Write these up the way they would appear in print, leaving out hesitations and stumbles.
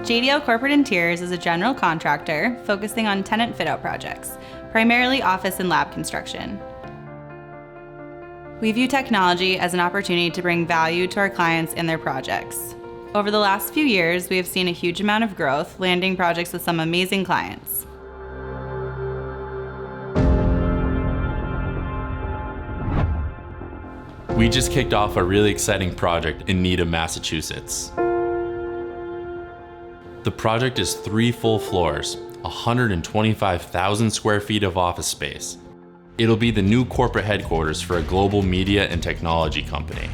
JDL Corporate Interiors is a general contractor focusing on tenant fit-out projects, primarily office and lab construction. We view technology as an opportunity to bring value to our clients and their projects. Over the last few years, we have seen a huge amount of growth, landing projects with some amazing clients. We just kicked off a really exciting project in Needham, Massachusetts. The project is 3 full floors, 125,000 square feet of office space. It'll be the new corporate headquarters for a global media and technology company.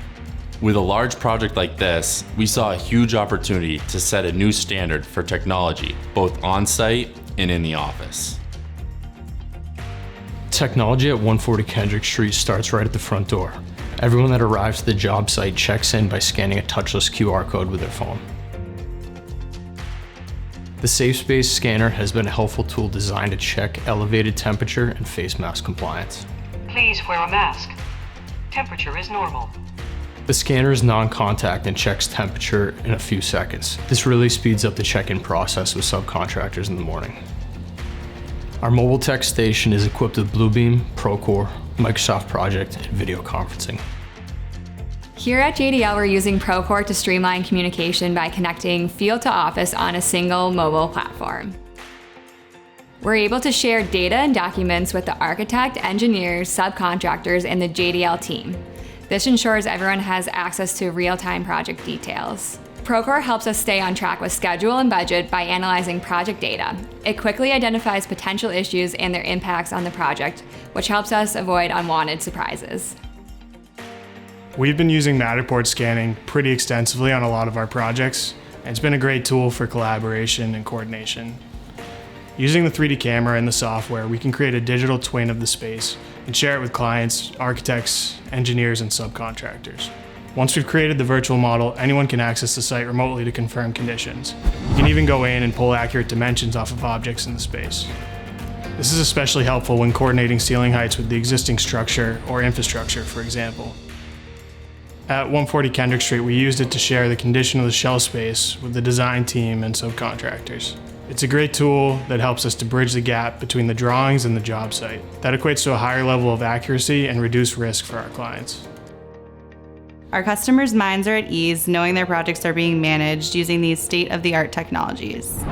With a large project like this, we saw a huge opportunity to set a new standard for technology, both on-site and in the office. Technology at 140 Kendrick Street starts right at the front door. Everyone that arrives at the job site checks in by scanning a touchless QR code with their phone. The Safe Space scanner has been a helpful tool designed to check elevated temperature and face mask compliance. Please wear a mask. Temperature is normal. The scanner is non-contact and checks temperature in a few seconds. This really speeds up the check-in process with subcontractors in the morning. Our mobile tech station is equipped with Bluebeam, Procore, Microsoft Project, and video conferencing. Here at JDL, we're using Procore to streamline communication by connecting field to office on a single mobile platform. We're able to share data and documents with the architect, engineers, subcontractors, and the JDL team. This ensures everyone has access to real-time project details. Procore helps us stay on track with schedule and budget by analyzing project data. It quickly identifies potential issues and their impacts on the project, which helps us avoid unwanted surprises. We've been using Matterport scanning pretty extensively on a lot of our projects, and it's been a great tool for collaboration and coordination. Using the 3D camera and the software, we can create a digital twin of the space and share it with clients, architects, engineers, and subcontractors. Once we've created the virtual model, anyone can access the site remotely to confirm conditions. You can even go in and pull accurate dimensions off of objects in the space. This is especially helpful when coordinating ceiling heights with the existing structure or infrastructure, for example. At 140 Kendrick Street, we used it to share the condition of the shell space with the design team and subcontractors. It's a great tool that helps us to bridge the gap between the drawings and the job site. That equates to a higher level of accuracy and reduced risk for our clients. Our customers' minds are at ease knowing their projects are being managed using these state-of-the-art technologies.